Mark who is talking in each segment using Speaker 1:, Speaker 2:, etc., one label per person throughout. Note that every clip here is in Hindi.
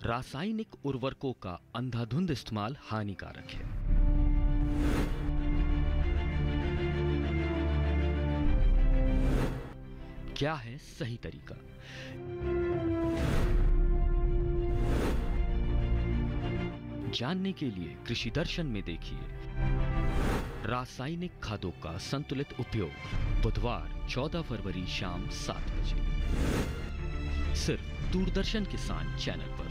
Speaker 1: रासायनिक उर्वरकों का अंधाधुंध इस्तेमाल हानिकारक है। क्या है सही तरीका? जानने के लिए कृषि दर्शन में देखिए रासायनिक खादों का संतुलित उपयोग, बुधवार 14 फरवरी शाम 7 बजे, सिर्फ दूरदर्शन किसान चैनल पर।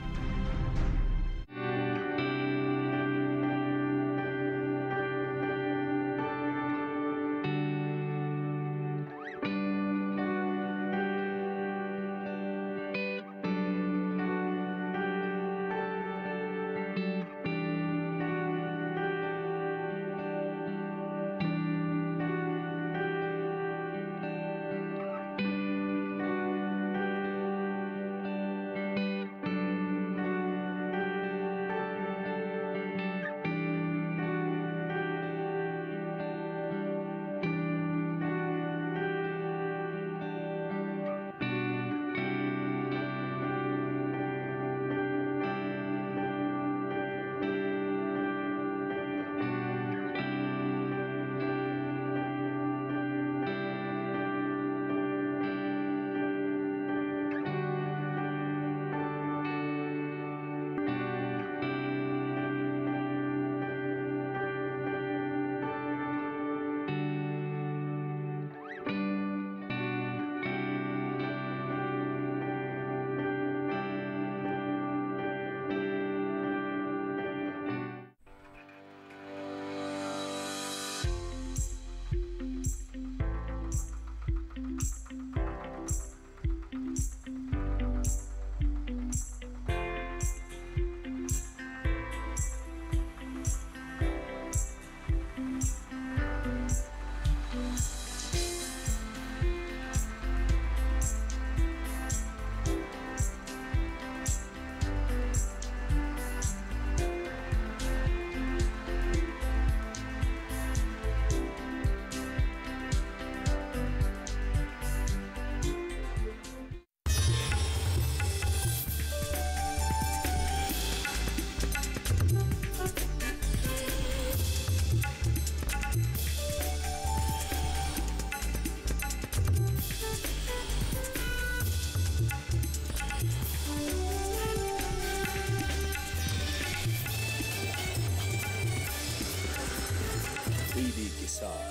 Speaker 2: टीवी किसान,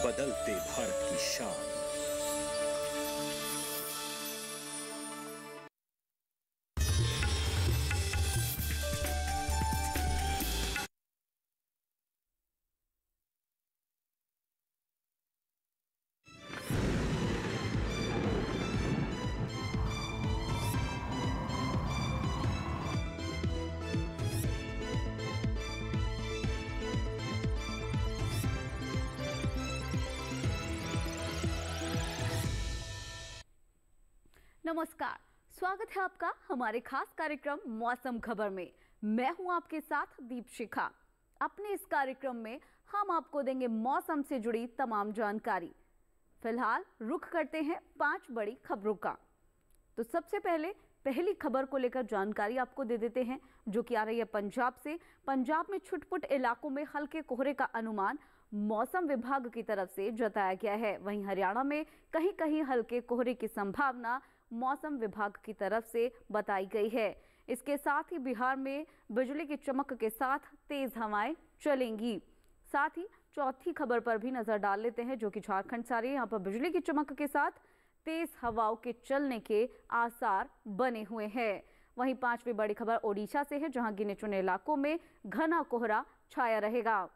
Speaker 2: बदलते भारत की शान।
Speaker 3: नमस्कार, स्वागत है आपका हमारे खास कार्यक्रम मौसम खबर में। मैं हूं आपके साथ दीपशिखा। अपने इस कार्यक्रम में हम आपको देंगे मौसम से जुड़ी तमाम जानकारी। फिलहाल रुख करते हैं 5 बड़ी खबरों का। तो सबसे पहले पहली खबर को लेकर जानकारी आपको दे देते हैं, जो कि आ रही है पंजाब से। पंजाब में छुटपुट इलाकों में हल्के कोहरे का अनुमान मौसम विभाग की तरफ से जताया गया है। वहीं हरियाणा में कहीं कहीं हल्के कोहरे की संभावना मौसम विभाग की तरफ से बताई गई है। इसके साथ ही बिहार में बिजली की चमक के साथ तेज हवाएं चलेंगी। साथ ही चौथी खबर पर भी नजर डाल लेते हैं, जो कि झारखंड से आ रही है। यहाँ पर बिजली की चमक के साथ तेज हवाओं के चलने के आसार बने हुए हैं। वहीं 5वीं बड़ी खबर ओडिशा से है, जहां गिने चुने इलाकों में घना कोहरा छाया रहेगा।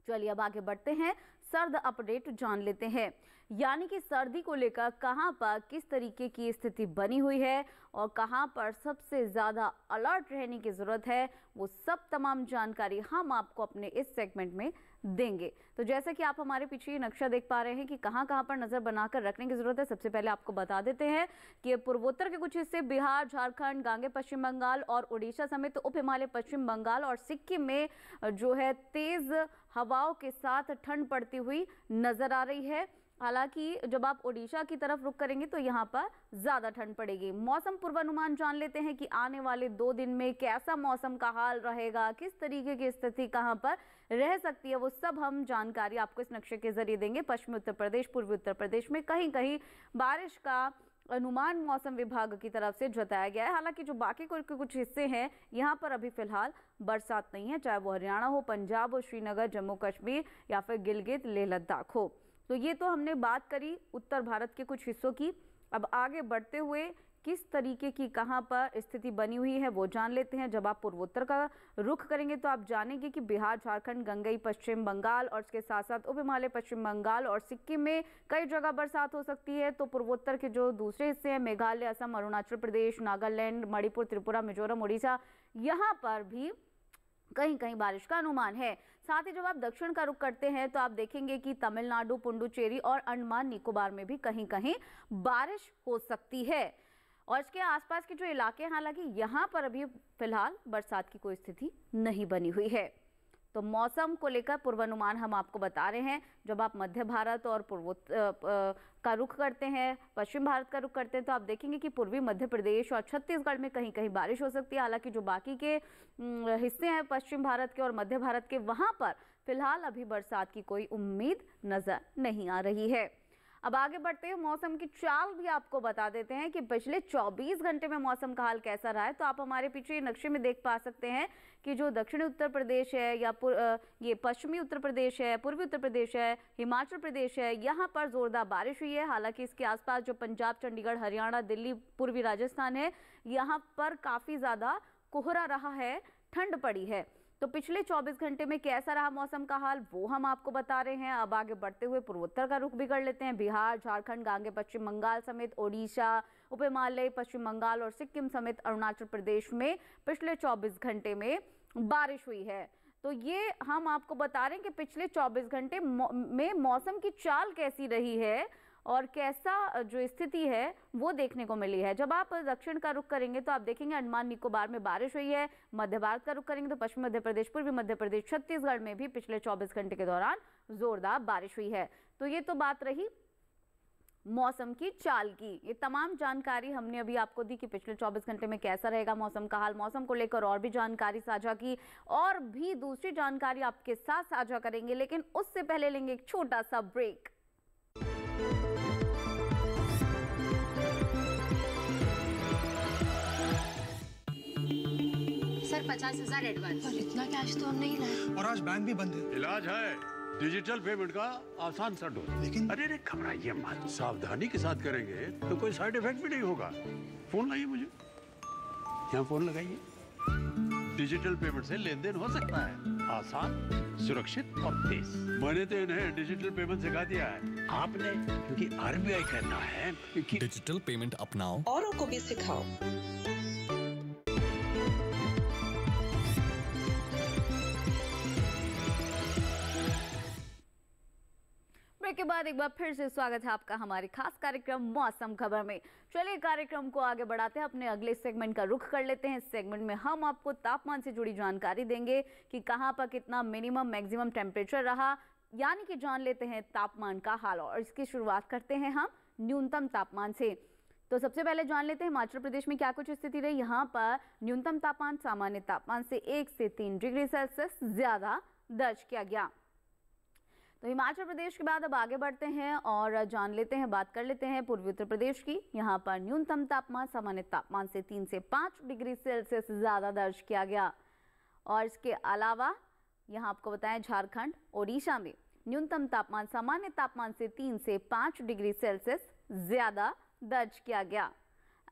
Speaker 3: चलिए अब आगे बढ़ते हैं, सर्द अपडेट जान लेते हैं। यानी कि सर्दी को लेकर कहां पर किस तरीके की स्थिति बनी हुई है और कहां पर सबसे ज्यादा अलर्ट रहने की जरूरत है, वो सब तमाम जानकारी हम आपको अपने इस सेगमेंट में देंगे। तो जैसे कि आप हमारे पीछे ये नक्शा देख पा रहे हैं कि कहां कहां पर नजर बनाकर रखने की जरूरत है। सबसे पहले आपको बता देते हैं कि पूर्वोत्तर के कुछ हिस्से बिहार, झारखंड, गांगे पश्चिम बंगाल और उड़ीसा समेत उप हिमालय पश्चिम बंगाल और सिक्किम में जो है तेज हवाओं के साथ ठंड पड़ती हुई नजर आ रही है। हालांकि जब आप ओडिशा की तरफ रुख करेंगे तो यहाँ पर ज्यादा ठंड पड़ेगी। मौसम पूर्वानुमान जान लेते हैं कि आने वाले 2 दिन में कैसा मौसम का हाल रहेगा, किस तरीके की स्थिति कहाँ पर रह सकती है, वो सब हम जानकारी आपको इस नक्शे के जरिए देंगे। पश्चिमी उत्तर प्रदेश, पूर्वी उत्तर प्रदेश में कहीं कहीं बारिश का अनुमान मौसम विभाग की तरफ से जताया गया है। हालांकि जो बाकी कुछ हिस्से हैं यहाँ पर अभी फिलहाल बरसात नहीं है, चाहे वो हरियाणा हो, पंजाब हो, श्रीनगर, जम्मू कश्मीर या फिर गिलगित लेह लद्दाख हो। तो ये तो हमने बात करी उत्तर भारत के कुछ हिस्सों की। अब आगे बढ़ते हुए किस तरीके की कहां पर स्थिति बनी हुई है वो जान लेते हैं। जब आप पूर्वोत्तर का रुख करेंगे तो आप जानेंगे कि बिहार, झारखंड, गंगई, पश्चिम बंगाल और इसके साथ साथ उप हिमालय, पश्चिम बंगाल और सिक्किम में कई जगह बरसात हो सकती है। तो पूर्वोत्तर के जो दूसरे हिस्से हैं, मेघालय, असम, अरुणाचल प्रदेश, नागालैंड, मणिपुर, त्रिपुरा, मिजोरम, उड़ीसा, यहाँ पर भी कहीं कहीं बारिश का अनुमान है। साथ ही जब आप दक्षिण का रुख करते हैं तो आप देखेंगे कि तमिलनाडु, पुडुचेरी और अंडमान निकोबार में भी कहीं कहीं बारिश हो सकती है। और इसके आसपास के जो इलाके हैं, हालांकि यहाँ पर अभी फिलहाल बरसात की कोई स्थिति नहीं बनी हुई है। तो मौसम को लेकर पूर्वानुमान हम आपको बता रहे हैं। जब आप मध्य भारत और पूर्वोत्तर का रुख करते हैं, पश्चिम भारत का रुख करते हैं, तो आप देखेंगे कि पूर्वी मध्य प्रदेश और छत्तीसगढ़ में कहीं कहीं बारिश हो सकती है। हालांकि जो बाकी के हिस्से हैं पश्चिम भारत के और मध्य भारत के, वहां पर फिलहाल अभी बरसात की कोई उम्मीद नजर नहीं आ रही है। अब आगे बढ़ते हुए मौसम की चाल भी आपको बता देते हैं कि पिछले 24 घंटे में मौसम का हाल कैसा रहा है। तो आप हमारे पीछे नक्शे में देख पा सकते हैं कि जो दक्षिणी उत्तर प्रदेश है या ये पश्चिमी उत्तर प्रदेश है, पूर्वी उत्तर प्रदेश है, हिमाचल प्रदेश है, यहाँ पर जोरदार बारिश हुई है। हालांकि इसके आसपास जो पंजाब, चंडीगढ़, हरियाणा, दिल्ली, पूर्वी राजस्थान है, यहाँ पर काफ़ी ज़्यादा कोहरा रहा है, ठंड पड़ी है। तो पिछले 24 घंटे में कैसा रहा मौसम का हाल वो हम आपको बता रहे हैं। अब आगे बढ़ते हुए पूर्वोत्तर का रुख भी कर लेते हैं। बिहार, झारखंड, गांगे पश्चिम बंगाल समेत ओडिशा, उप हिमालय, पश्चिम बंगाल और सिक्किम समेत अरुणाचल प्रदेश में पिछले 24 घंटे में बारिश हुई है। तो ये हम आपको बता रहे हैं कि पिछले 24 घंटे में मौसम की चाल कैसी रही है और कैसा जो स्थिति है वो देखने को मिली है। जब आप दक्षिण का रुख करेंगे तो आप देखेंगे अंडमान निकोबार में बारिश हुई है। मध्य भारत का रुख करेंगे तो पश्चिम मध्य प्रदेश, पूर्वी मध्य प्रदेश, छत्तीसगढ़ में भी पिछले 24 घंटे के दौरान जोरदार बारिश हुई है। तो ये तो बात रही मौसम की चाल की। ये तमाम जानकारी हमने अभी आपको दी कि पिछले 24 घंटे में कैसा रहेगा मौसम का हाल। मौसम को लेकर और भी जानकारी साझा की और भी दूसरी जानकारी आपके साथ साझा करेंगे, लेकिन उससे पहले लेंगे एक छोटा सा ब्रेक।
Speaker 4: Sir 50,000 advance.
Speaker 5: पर इतना कैश तो हम नहीं लाए
Speaker 6: और आज बैंक भी बंद है।
Speaker 7: इलाज है डिजिटल पेमेंट का आसान सा ढूंढ।
Speaker 6: लेकिन
Speaker 7: अरे घबराइए मत, सावधानी के साथ करेंगे तो कोई साइड इफेक्ट भी नहीं होगा। फोन लाइए मुझे, यहाँ फोन लगाइए। डिजिटल पेमेंट से लेन देन हो सकता है, आसान, सुरक्षित और तेज। मैंने तो इन्हें डिजिटल पेमेंट सिखा दिया है। आपने, क्योंकि RBI कहना है कि
Speaker 8: डिजिटल पेमेंट अपनाओ,
Speaker 5: औरों को भी सिखाओ।
Speaker 3: के बाद एक बार फिर से स्वागत है आपका हमारे खास कार्यक्रम मौसम खबर में। चलिए कार्यक्रम को आगे बढ़ाते हैं, अपने अगले सेगमेंट का रुख कर लेते हैं। इस सेगमेंट में हम आपको तापमान से जुड़ी जानकारी देंगे कि कहां पर कितना मिनिमम मैक्सिमम टेम्परेचर रहा, यानी कि जान लेते हैं तापमान का हाल। और इसकी शुरुआत करते हैं हम न्यूनतम तापमान से। तो सबसे पहले जान लेते हैं हिमाचल प्रदेश में क्या कुछ स्थिति रही। यहाँ पर न्यूनतम तापमान सामान्य तापमान से 1 से 3 डिग्री सेल्सियस ज्यादा दर्ज किया गया। तो हिमाचल प्रदेश के बाद अब आगे बढ़ते हैं और जान लेते हैं, बात कर लेते हैं पूर्वी उत्तर प्रदेश की। यहाँ पर न्यूनतम तापमान सामान्य तापमान से 3 से 5 डिग्री सेल्सियस ज़्यादा दर्ज किया गया। और इसके अलावा यहाँ आपको बताएं झारखंड, ओडिशा में न्यूनतम तापमान सामान्य तापमान से 3 से 5 डिग्री सेल्सियस ज़्यादा दर्ज किया गया।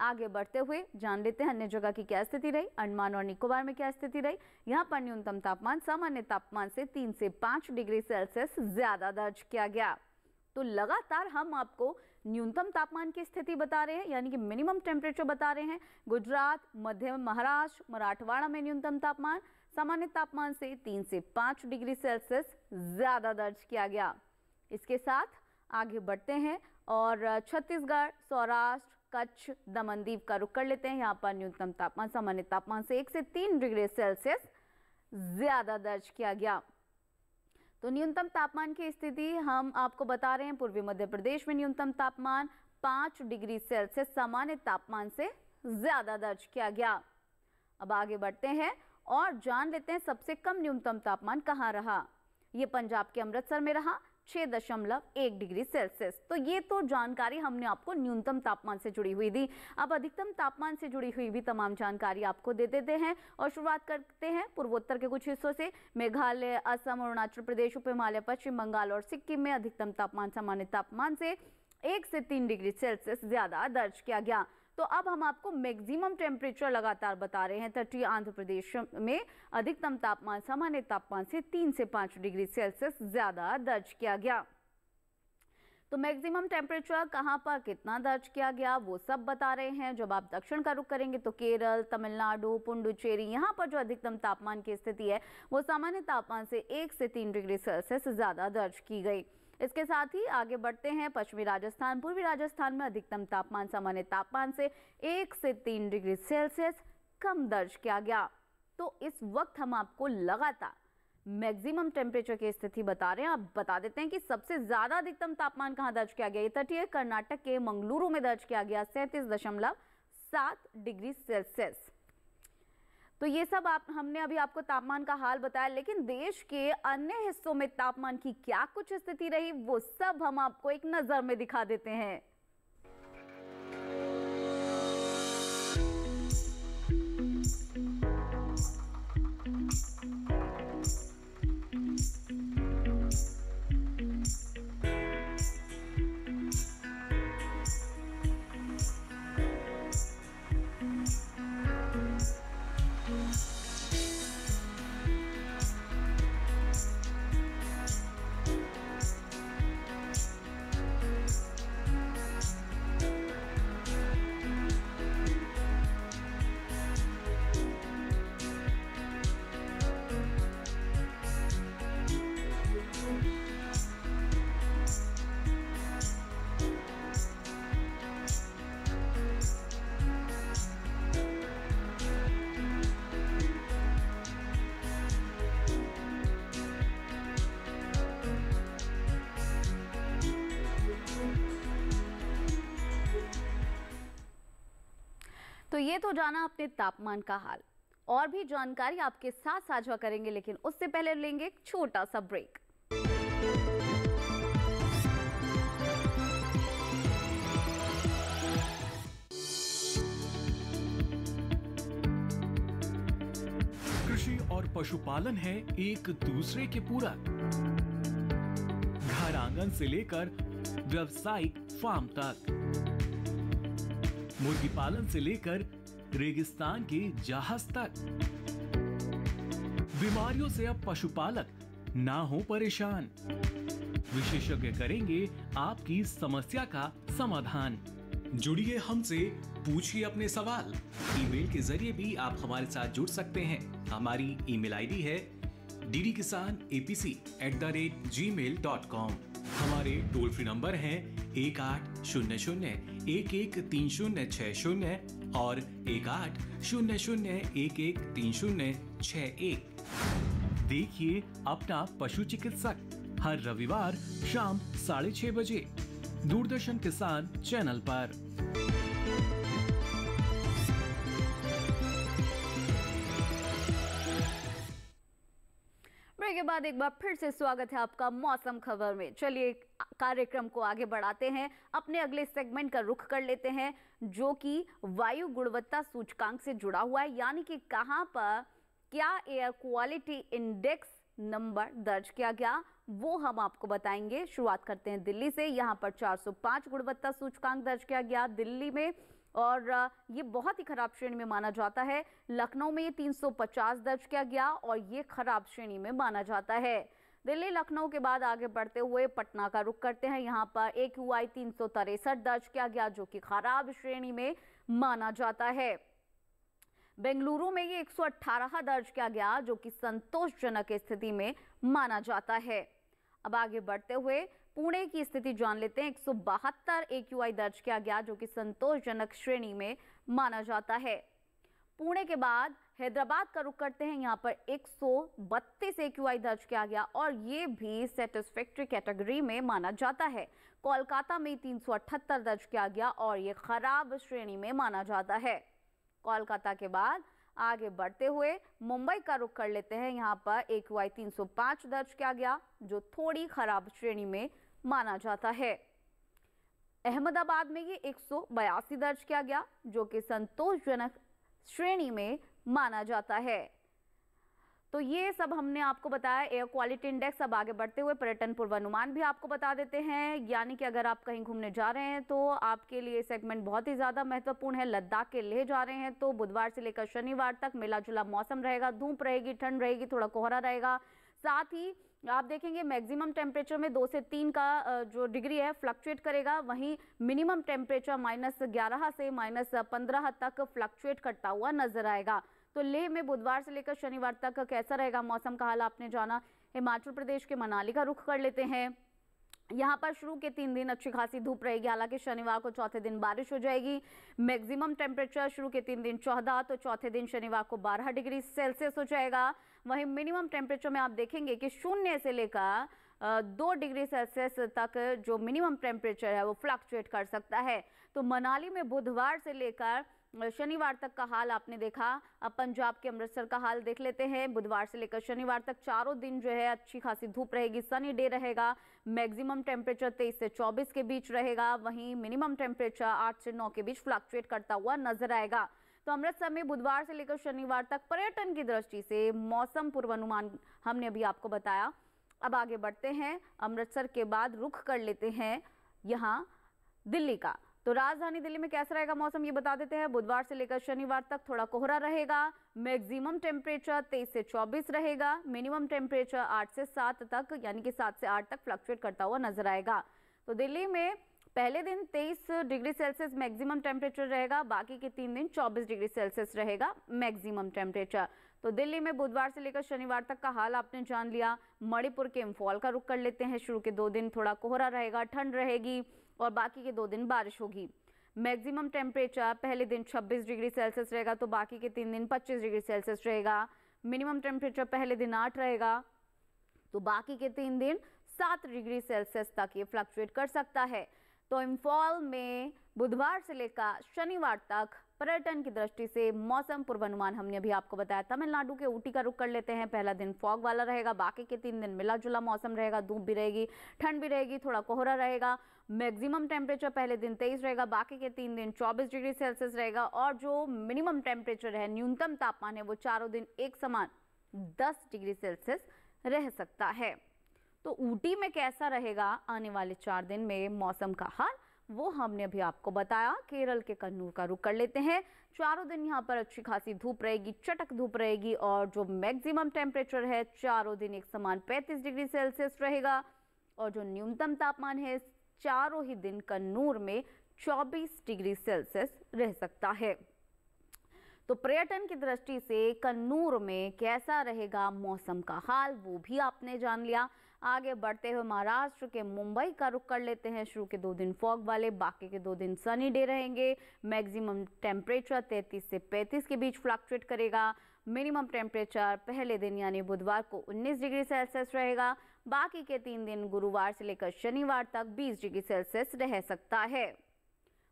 Speaker 3: आगे बढ़ते हुए जान लेते हैं अन्य जगह की क्या स्थिति रही। अंडमान और निकोबार में क्या स्थिति रही। यहाँ पर न्यूनतम तापमान सामान्य तापमान से 3 से 5 डिग्री सेल्सियस ज्यादा दर्ज किया गया। तो लगातार हम आपको न्यूनतम तापमान की स्थिति बता रहे हैं, यानी कि मिनिमम टेम्परेचर बता रहे हैं। गुजरात, मध्य महाराष्ट्र, मराठवाड़ा में न्यूनतम तापमान सामान्य तापमान से 3 से 5 डिग्री सेल्सियस ज्यादा दर्ज किया गया। इसके साथ आगे बढ़ते हैं और छत्तीसगढ़, सौराष्ट्र, कच्छ, दमनदीप का रुख कर लेते हैं। यहाँ पर न्यूनतम तापमान सामान्य तापमान से 1 से 3 डिग्री सेल्सियस ज्यादा दर्ज किया गया। तो न्यूनतम तापमान की स्थिति हम आपको बता रहे हैं। पूर्वी मध्य प्रदेश में न्यूनतम तापमान 5 डिग्री सेल्सियस सामान्य तापमान से ज्यादा दर्ज किया गया। अब आगे बढ़ते हैं और जान लेते हैं सबसे कम न्यूनतम तापमान कहां रहा। ये पंजाब के अमृतसर में रहा 6.1 डिग्री सेल्सियस। तो ये तो जानकारी हमने आपको न्यूनतम तापमान से जुड़ी हुई दी। अब अधिकतम तापमान से जुड़ी हुई भी तमाम जानकारी आपको दे देते हैं और शुरुआत करते हैं पूर्वोत्तर के कुछ हिस्सों से। मेघालय, असम, अरुणाचल प्रदेश, उप हिमालय, पश्चिम बंगाल और सिक्किम में अधिकतम तापमान सामान्य तापमान से 1 से 3 डिग्री सेल्सियस ज्यादा दर्ज किया गया। तो अब हम आपको मैक्सिमम टेम्परेचर लगातार बता रहे हैं। तटीय आंध्र प्रदेश में अधिकतम तापमान सामान्य तापमान से 3 से 5 डिग्री सेल्सियस ज्यादा दर्ज किया गया। तो मैक्सिमम टेम्परेचर कहां पर कितना दर्ज किया गया वो सब बता रहे हैं। जब आप दक्षिण का रुख करेंगे तो केरल, तमिलनाडु, पुडुचेरी, यहाँ पर जो अधिकतम तापमान की स्थिति है वो सामान्य तापमान से 1 से 3 डिग्री सेल्सियस ज्यादा दर्ज की गई। इसके साथ ही आगे बढ़ते हैं पश्चिमी राजस्थान, पूर्वी राजस्थान में अधिकतम तापमान सामान्य तापमान से 1 से 3 डिग्री सेल्सियस कम दर्ज किया गया। तो इस वक्त हम आपको लगातार मैक्सिमम टेम्परेचर की स्थिति बता रहे हैं। अब बता देते हैं कि सबसे ज्यादा अधिकतम तापमान कहां दर्ज किया गया। तटीय कर्नाटक के मंगलुरु में दर्ज किया गया 37.7 डिग्री सेल्सियस। तो ये सब हमने अभी आपको तापमान का हाल बताया, लेकिन देश के अन्य हिस्सों में तापमान की क्या कुछ स्थिति रही वो सब हम आपको एक नजर में दिखा देते हैं। तो ये तो जाना अपने तापमान का हाल। और भी जानकारी आपके साथ साझा करेंगे, लेकिन उससे पहले लेंगे एक छोटा सा ब्रेक।
Speaker 6: कृषि और पशुपालन है एक दूसरे के पूरक। घर आंगन से लेकर व्यावसायिक फार्म तक, मुर्गी पालन से लेकर रेगिस्तान के जहाज तक। बीमारियों से अब पशुपालक ना हो परेशान। विशेषज्ञ करेंगे आपकी समस्या का समाधान।
Speaker 8: जुड़िए हमसे, पूछिए अपने सवाल। ईमेल के जरिए भी आप हमारे साथ जुड़ सकते हैं। हमारी ईमेल आईडी है ddkisanapc@gmail.com। हमारे टोल फ्री नंबर हैं 1800-113060 और 1800-113061।
Speaker 6: देखिए अपना पशु चिकित्सक हर रविवार शाम 6:30 बजे दूरदर्शन किसान चैनल पर।
Speaker 3: ब्रेक के बाद एक बार फिर से स्वागत है आपका मौसम खबर में। चलिए कार्यक्रम को आगे बढ़ाते हैं, अपने अगले सेगमेंट का रुख कर लेते हैं जो कि वायु गुणवत्ता सूचकांक से जुड़ा हुआ है, यानी कि कहां पर क्या एयर क्वालिटी इंडेक्स नंबर दर्ज किया गया वो हम आपको बताएंगे। शुरुआत करते हैं दिल्ली से। यहाँ पर 405 गुणवत्ता सूचकांक दर्ज किया गया दिल्ली में, और ये बहुत ही खराब श्रेणी में माना जाता है। लखनऊ में ये 350 दर्ज किया गया और ये खराब श्रेणी में माना जाता है। दिल्ली लखनऊ के बाद आगे बढ़ते हुए पटना का रुख करते हैं। यहाँ पर AQI 363 दर्ज किया गया जो कि खराब श्रेणी में माना जाता है। बेंगलुरु में ये 118 दर्ज किया गया जो कि संतोषजनक स्थिति में माना जाता है। अब आगे बढ़ते हुए पुणे की स्थिति जान लेते हैं। 172 AQI दर्ज किया गया जो कि संतोषजनक श्रेणी में माना जाता है। पुणे के बाद हैदराबाद का रुख करते हैं। यहाँ पर 132 AQI दर्ज किया गया और ये भी सेटिस्फैक्ट्री कैटेगरी में माना जाता है। कोलकाता में 378 दर्ज किया गया और ये खराब श्रेणी में माना जाता है। कोलकाता के बाद आगे बढ़ते हुए मुंबई का रुख कर लेते हैं। यहाँ पर AQI 305 दर्ज किया गया जो थोड़ी खराब श्रेणी में माना जाता है। अहमदाबाद में ये 182 दर्ज किया गया जो कि संतोषजनक श्रेणी में माना जाता है। तो ये सब हमने आपको बताया एयर क्वालिटी इंडेक्स। अब आगे बढ़ते हुए पर्यटन पूर्वानुमान भी आपको बता देते हैं। यानी कि अगर आप कहीं घूमने जा रहे हैं तो आपके लिए सेगमेंट बहुत ही ज़्यादा महत्वपूर्ण है। लद्दाख के लेह जा रहे हैं तो बुधवार से लेकर शनिवार तक मिला जुला मौसम रहेगा, धूप रहेगी, ठंड रहेगी, थोड़ा कोहरा रहेगा। साथ ही आप देखेंगे मैक्सिमम टेम्परेचर में 2 से 3 का जो डिग्री है फ्लक्चुएट करेगा, वहीं मिनिमम टेम्परेचर -11 से -15 तक फ्लक्चुएट करता हुआ नजर आएगा। तो लेह में बुधवार से लेकर शनिवार तक कैसा रहेगा मौसम का हाल आपने जाना। हिमाचल प्रदेश के मनाली का रुख कर लेते हैं। यहाँ पर शुरू के 3 दिन अच्छी खासी धूप रहेगी, हालांकि शनिवार को चौथे दिन बारिश हो जाएगी। मैक्सिमम टेम्परेचर शुरू के 3 दिन 14 तो चौथे दिन शनिवार को 12 डिग्री सेल्सियस हो जाएगा। वहीं मिनिमम टेम्परेचर में आप देखेंगे कि 0 से लेकर 2 डिग्री सेल्सियस तक जो मिनिमम टेम्परेचर है वो फ्लक्चुएट कर सकता है। तो मनाली में बुधवार से लेकर शनिवार तक का हाल आपने देखा। अब पंजाब के अमृतसर का हाल देख लेते हैं। बुधवार से लेकर शनिवार तक चारों दिन जो है अच्छी खासी धूप रहेगी, सनी डे रहेगा। मैक्सिमम टेम्परेचर 23 से 24 के बीच रहेगा, वहीं मिनिमम टेम्परेचर 8 से 9 के बीच फ्लक्चुएट करता हुआ नजर आएगा। तो अमृतसर में बुधवार से लेकर शनिवार तक पर्यटन की दृष्टि से मौसम पूर्वानुमान हमने अभी आपको बताया। अब आगे बढ़ते हैं, अमृतसर के बाद रुख कर लेते हैं यहाँ दिल्ली का। तो राजधानी दिल्ली में कैसा रहेगा मौसम ये बता देते हैं। बुधवार से लेकर शनिवार तक थोड़ा कोहरा रहेगा। मैक्सिमम टेम्परेचर 23 से 24 रहेगा, मिनिमम टेम्परेचर 8 से 7 तक यानी कि 7 से 8 तक फ्लक्चुएट करता हुआ नजर आएगा। तो दिल्ली में पहले दिन 23 डिग्री सेल्सियस मैक्सिमम टेम्परेचर रहेगा, बाकी के 3 दिन 24 डिग्री सेल्सियस रहेगा मैक्सिमम टेम्परेचर। तो दिल्ली में बुधवार से लेकर शनिवार तक का हाल आपने जान लिया। मणिपुर के इम्फॉल का रुख कर लेते हैं। शुरू के 2 दिन थोड़ा कोहरा रहेगा, ठंड रहेगी और बाकी के 2 दिन बारिश होगी। मैक्सिमम टेम्परेचर पहले दिन 26 डिग्री सेल्सियस रहेगा तो बाकी के 3 दिन 25 डिग्री सेल्सियस रहेगा। मिनिमम टेम्परेचर पहले दिन 8 रहेगा तो बाकी के 3 दिन 7 डिग्री सेल्सियस तक ये फ्लक्चुएट कर सकता है। तो इम्फॉल में बुधवार से लेकर शनिवार तक पर्यटन की दृष्टि से मौसम पूर्वानुमान हमने अभी आपको बताया। तमिलनाडु के ऊटी का रुख कर लेते हैं। पहला दिन फॉग वाला रहेगा, बाकी के 3 दिन मिला जुला मौसम रहेगा, धूप भी रहेगी, ठंड भी रहेगी, थोड़ा कोहरा रहेगा। मैक्सिमम टेम्परेचर पहले दिन 23 रहेगा, बाकी के 3 दिन 24 डिग्री सेल्सियस रहेगा और जो मिनिमम टेम्परेचर है, न्यूनतम तापमान है, वो चारों दिन एक समान 10 डिग्री सेल्सियस रह सकता है। तो ऊटी में कैसा रहेगा आने वाले 4 दिन में मौसम का हाल वो हमने अभी आपको बताया। केरल के कन्नूर का रुख कर लेते हैं। चारों दिन यहाँ पर अच्छी खासी धूप रहेगी, चटक धूप रहेगी और जो मैक्सिमम टेम्परेचर है चारों दिन एक समान 35 डिग्री सेल्सियस रहेगा और जो न्यूनतम तापमान है चारों ही दिन कन्नूर में 24 डिग्री सेल्सियस रह सकता है। तो पर्यटन की दृष्टि से कन्नूर में कैसा रहेगा मौसम का हाल वो भी आपने जान लिया। आगे बढ़ते हुए महाराष्ट्र के मुंबई का रुख कर लेते हैं। शुरू के 2 दिन फॉग वाले, बाकी के 2 दिन सनी डे रहेंगे। मैक्सिमम टेम्परेचर 33 से 35 के बीच फ्लक्चुएट करेगा। मिनिमम टेम्परेचर पहले दिन यानी बुधवार को 19 डिग्री सेल्सियस रहेगा, बाकी के 3 दिन गुरुवार से लेकर शनिवार तक 20 डिग्री सेल्सियस रह सकता है।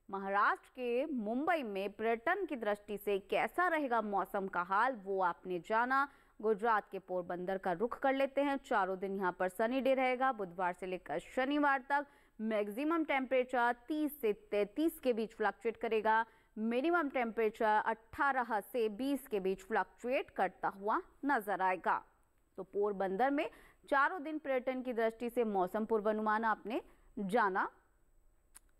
Speaker 3: महाराष्ट्र के मुंबई में पर्यटन की दृष्टि से कैसा रहेगा मौसम का हाल वो आपने जाना। गुजरात के पोरबंदर का रुख कर लेते हैं। चारों दिन यहाँ पर सनी डे रहेगा, बुधवार से लेकर शनिवार तक। मैक्सिमम टेम्परेचर 30 से 33 के बीच फ्लक्चुएट करेगा। मिनिमम टेम्परेचर 18 से 20 के बीच फ्लक्चुएट करता हुआ नजर आएगा। तो पोरबंदर में चारों दिन पर्यटन की दृष्टि से मौसम पूर्वानुमान आपने जाना।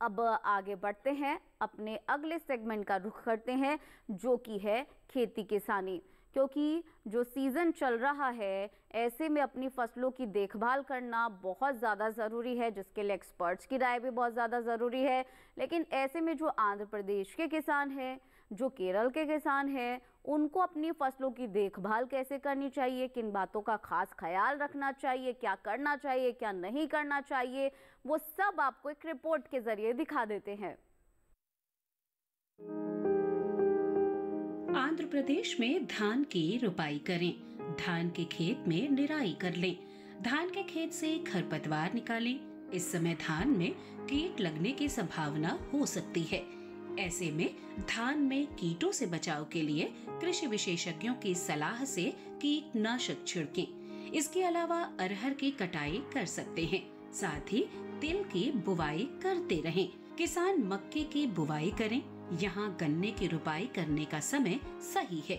Speaker 3: अब आगे बढ़ते हैं, अपने अगले सेगमेंट का रुख करते हैं जो कि है खेती किसानी। क्योंकि जो सीज़न चल रहा है ऐसे में अपनी फसलों की देखभाल करना बहुत ज़्यादा ज़रूरी है, जिसके लिए एक्सपर्ट्स की राय भी बहुत ज़्यादा ज़रूरी है। लेकिन ऐसे में जो आंध्र प्रदेश के किसान हैं, जो केरल के किसान हैं, उनको अपनी फसलों की देखभाल कैसे करनी चाहिए, किन बातों का खास ख्याल रखना चाहिए, क्या करना चाहिए, क्या नहीं करना चाहिए, वो सब आपको एक रिपोर्ट के जरिए दिखा देते हैं।
Speaker 9: आंध्र प्रदेश में धान की रुपाई करें। धान के खेत में निराई कर लें। धान के खेत से खरपतवार निकालें। इस समय धान में कीट लगने की संभावना हो सकती है। ऐसे में धान में कीटों से बचाव के लिए कृषि विशेषज्ञों की सलाह से कीटनाशक छिड़कें। इसके अलावा अरहर की कटाई कर सकते हैं। साथ ही तिल की बुवाई करते रहें। किसान मक्के की बुवाई करें। यहाँ गन्ने की रुपाई करने का समय सही है।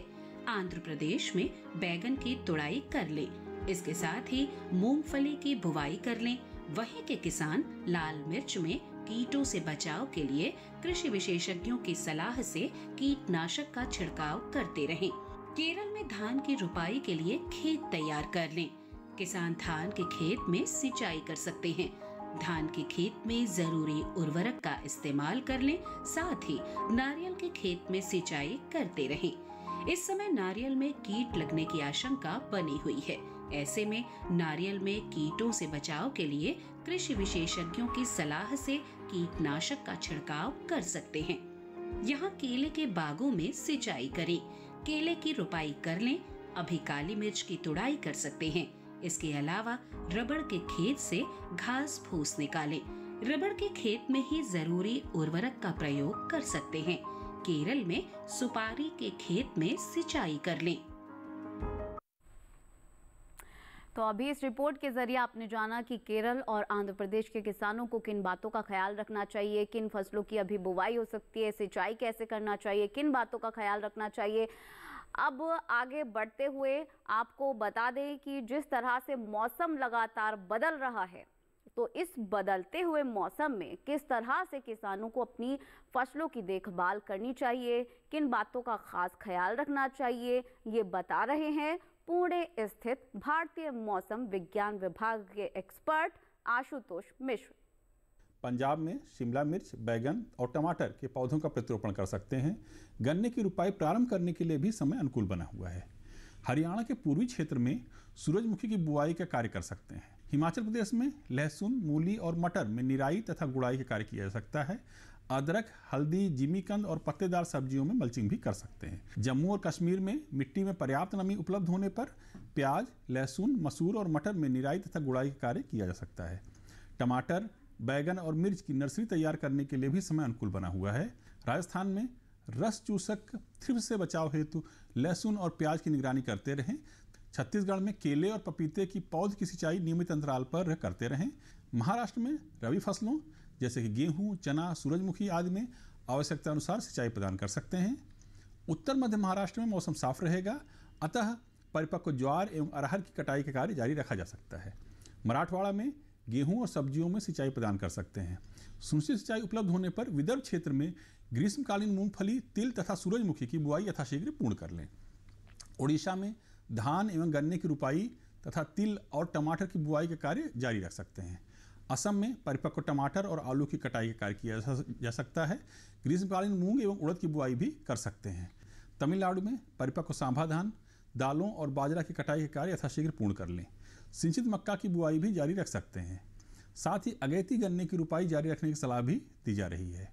Speaker 9: आंध्र प्रदेश में बैगन की तुड़ाई कर लें। इसके साथ ही मूंगफली की बुवाई कर लें। वहीं के किसान लाल मिर्च में कीटों से बचाव के लिए कृषि विशेषज्ञों की सलाह से कीटनाशक का छिड़काव करते रहें। केरल में धान की रुपाई के लिए खेत तैयार कर लें। किसान धान के खेत में सिंचाई कर सकते हैं। धान के खेत में जरूरी उर्वरक का इस्तेमाल कर लें। साथ ही नारियल के खेत में सिंचाई करते रहें। इस समय नारियल में कीट लगने की आशंका बनी हुई है। ऐसे में नारियल में कीटों से बचाव के लिए कृषि विशेषज्ञों की सलाह से कीटनाशक का छिड़काव कर सकते हैं। यहाँ केले के बागों में सिंचाई करें। केले की रुपाई कर लें। अभी काली मिर्च की तुड़ाई कर सकते हैं। इसके अलावा रबड़ के खेत से घास फूस निकालें। रबड़ के खेत में ही जरूरी उर्वरक का प्रयोग कर सकते हैं। केरल में सुपारी के खेत में सिंचाई कर लें।
Speaker 3: तो अभी इस रिपोर्ट के जरिए आपने जाना कि केरल और आंध्र प्रदेश के किसानों को किन बातों का ख्याल रखना चाहिए, किन फसलों की अभी बुवाई हो सकती है, सिंचाई कैसे करना चाहिए, किन बातों का ख्याल रखना चाहिए। अब आगे बढ़ते हुए आपको बता दें कि जिस तरह से मौसम लगातार बदल रहा है, तो इस बदलते हुए मौसम में किस तरह से किसानों को अपनी फसलों की देखभाल करनी चाहिए, किन बातों का खास ख्याल रखना चाहिए, ये बता रहे हैं पुणे स्थित भारतीय मौसम विज्ञान विभाग के एक्सपर्ट आशुतोष मिश्र।
Speaker 10: पंजाब में शिमला मिर्च, बैगन और टमाटर के पौधों का प्रतिरोपण कर सकते हैं। गन्ने की रुपाई प्रारंभ करने के लिए भी समय अनुकूल बना हुआ है। हरियाणा के पूर्वी क्षेत्र में सूरजमुखी की बुआई का कार्य कर सकते हैं। हिमाचल प्रदेश में लहसुन, मूली और मटर में निराई तथा गुड़ाई का कार्य किया जा सकता है। अदरक, हल्दी, जिमीकंद और पत्तेदार सब्जियों में मल्चिंग भी कर सकते हैं। जम्मू और कश्मीर में मिट्टी में पर्याप्त नमी उपलब्ध होने पर प्याज, लहसुन, मसूर और मटर में निराई तथा गुड़ाई का कार्य किया जा सकता है। टमाटर, बैगन और मिर्च की नर्सरी तैयार करने के लिए भी समय अनुकूल बना हुआ है। राजस्थान में रस चूसक थ्रिप्स से बचाव हेतु लहसुन और प्याज की निगरानी करते रहें। छत्तीसगढ़ में केले और पपीते की पौध की सिंचाई नियमित अंतराल पर करते रहें। महाराष्ट्र में रबी फसलों जैसे कि गेहूं, चना, सूरजमुखी आदि में आवश्यकता अनुसार सिंचाई प्रदान कर सकते हैं। उत्तर मध्य महाराष्ट्र में मौसम साफ रहेगा, अतः परिपक्व ज्वार एवं अरहर की कटाई का कार्य जारी रखा जा सकता है। मराठवाड़ा में गेहूं और सब्जियों में सिंचाई प्रदान कर सकते हैं। सुनिश्चित सिंचाई उपलब्ध होने पर विदर्भ क्षेत्र में ग्रीष्मकालीन मूंगफली, तिल तथा सूरजमुखी की बुआई यथाशीघ्र पूर्ण कर लें। उड़ीसा में धान एवं गन्ने की रुपाई तथा तिल और टमाटर की बुआई का कार्य जारी रख सकते हैं। असम में परिपक्व टमाटर और आलू की कटाई का कार्य किया जा सकता है। ग्रीष्मकालीन मूंग एवं उड़द की बुआई भी कर सकते हैं। तमिलनाडु में परिपक्व सांभा धान, दालों और बाजरा की कटाई का कार्य यथाशीघ्र पूर्ण कर लें। सिंचित मक्का की बुआई भी जारी रख सकते हैं। साथ ही अगैती गन्ने की रुपाई जारी रखने की सलाह भी दी जा रही है।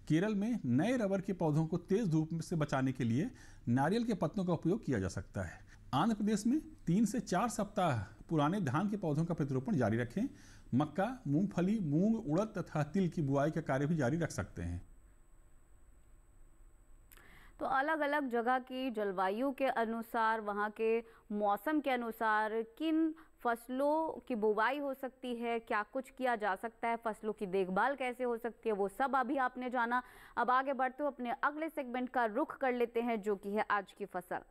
Speaker 10: केरल में नए रबर के पौधों को तेज धूप से बचाने के लिए नारियल के पत्तों का उपयोग किया जा सकता है। आंध्र प्रदेश में 3 से 4 सप्ताह पुराने धान के पौधों का प्रतिरोपण जारी रखें। मक्का, मूंगफली, मूंग, उड़द तथा तिल की बुआई का कार्य भी जारी रख सकते हैं।
Speaker 3: तो अलग अलग जगह की जलवायु के अनुसार, वहाँ के मौसम के अनुसार किन फसलों की बुवाई हो सकती है, क्या कुछ किया जा सकता है, फसलों की देखभाल कैसे हो सकती है, वो सब अभी आपने जाना। अब आगे बढ़ते हुए अपने अगले सेगमेंट का रुख कर लेते हैं, जो कि है आज की फसल।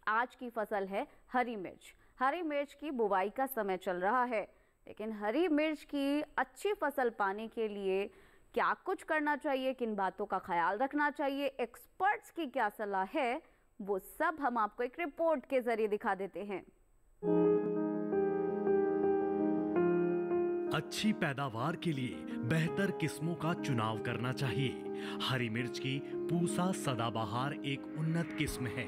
Speaker 3: आज की फसल है हरी मिर्च। हरी मिर्च की बुवाई का समय चल रहा है, लेकिन हरी मिर्च की अच्छी फसल पाने के लिए क्या कुछ करना चाहिए, किन बातों का ख्याल रखना चाहिए, एक्सपर्ट्स की क्या सलाह है, वो सब हम आपको एक रिपोर्ट के जरिए दिखा देते हैं।
Speaker 11: अच्छी पैदावार के लिए बेहतर किस्मों का चुनाव करना चाहिए। हरी मिर्च की पूसा सदाबहार एक उन्नत किस्म है।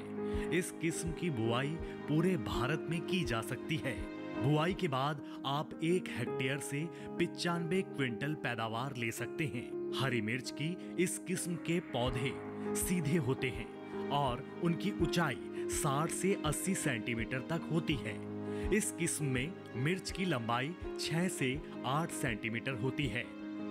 Speaker 11: इस किस्म की बुआई पूरे भारत में की जा सकती है। बुआई के बाद आप 1 हेक्टेयर से 95 क्विंटल पैदावार ले सकते हैं। हरी मिर्च की इस किस्म के पौधे सीधे होते हैं और उनकी ऊंचाई 60 से 80 सेंटीमीटर तक होती है। इस किस्म में मिर्च की लंबाई 6 से 8 सेंटीमीटर होती है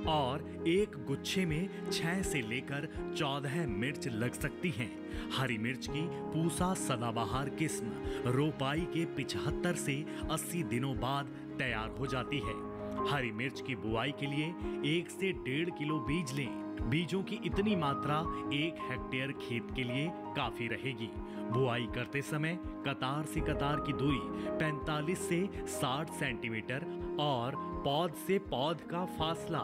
Speaker 11: और एक गुच्छे में 6 से लेकर 14 मिर्च लग सकती हैं। हरी मिर्च की पूसा सदाबहार किस्म रोपाई के 75 से 80 दिनों बाद तैयार हो जाती है। हरी मिर्च की बुआई के लिए 1 से 1.5 किलो बीज लें। बीजों की इतनी मात्रा 1 हेक्टेयर खेत के लिए काफी रहेगी। बुआई करते समय कतार से कतार की दूरी 45 से 60 सेंटीमीटर और पौध से पौध का फासला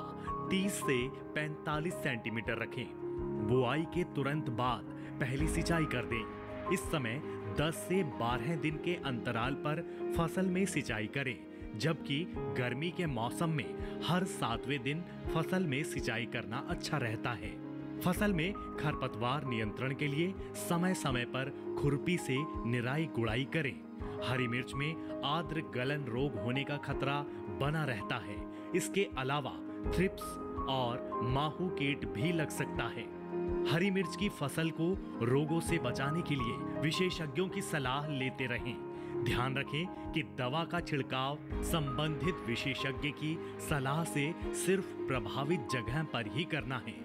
Speaker 11: 30 से 45 सेंटीमीटर रखें। बुआई के तुरंत बाद पहली सिंचाई कर दें। इस समय 10 से 12 दिन के अंतराल पर फसल में सिंचाई करें, जबकि गर्मी के मौसम में हर 7वें दिन फसल में सिंचाई करना अच्छा रहता है। फसल में खरपतवार नियंत्रण के लिए समय समय पर खुरपी से निराई गुड़ाई करें। हरी मिर्च में आर्द्र गलन रोग होने का खतरा बना रहता है। इसके अलावा थ्रिप्स और माहू कीट भी लग सकता है। हरी मिर्च की फसल को रोगों से बचाने के लिए विशेषज्ञों की सलाह लेते रहें। ध्यान रखें कि दवा का छिड़काव संबंधित विशेषज्ञ की सलाह से सिर्फ प्रभावित जगह पर ही करना है।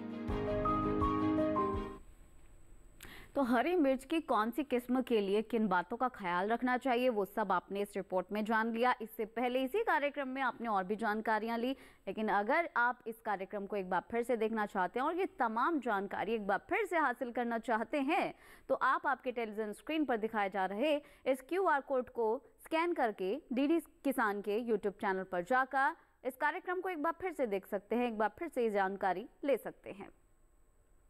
Speaker 3: तो हरी मिर्च की कौन सी किस्म के लिए किन बातों का ख्याल रखना चाहिए, वो सब आपने इस रिपोर्ट में जान लिया। इससे पहले इसी कार्यक्रम में आपने और भी जानकारियां ली, लेकिन अगर आप इस कार्यक्रम को एक बार फिर से देखना चाहते हैं और ये तमाम जानकारी एक बार फिर से हासिल करना चाहते हैं, तो आप आपके टेलीविजन स्क्रीन पर दिखाए जा रहे इस QR कोड को स्कैन करके DD किसान के YouTube चैनल पर जाकर इस कार्यक्रम को एक बार फिर से देख सकते हैं, एक बार फिर से ये जानकारी ले सकते हैं।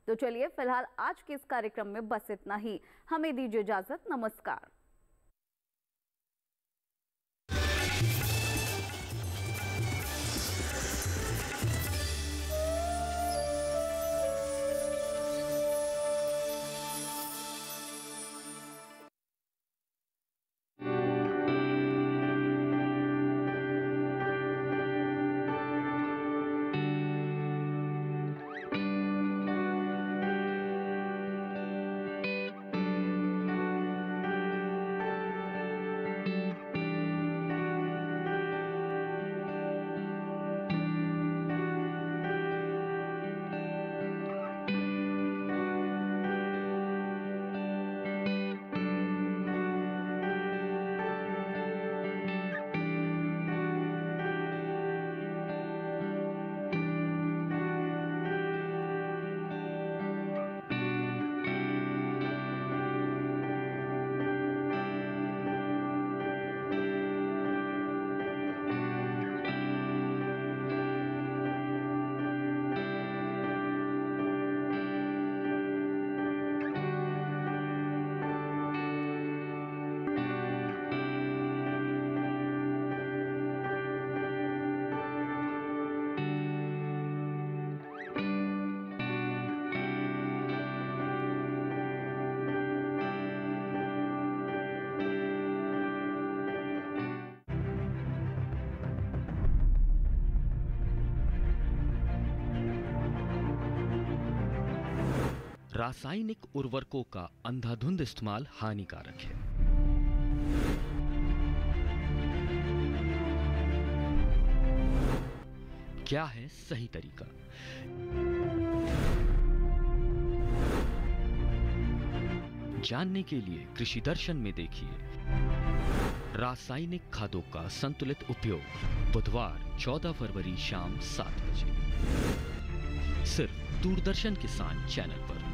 Speaker 3: तो चलिए फिलहाल आज के इस कार्यक्रम में बस इतना ही। हमें दीजिए इजाजत। नमस्कार।
Speaker 1: रासायनिक उर्वरकों का अंधाधुंध इस्तेमाल हानिकारक है। क्या है सही तरीका? जानने के लिए कृषि दर्शन में देखिए रासायनिक खादों का संतुलित उपयोग, बुधवार 14 फरवरी शाम 7 बजे, सिर्फ दूरदर्शन किसान चैनल पर।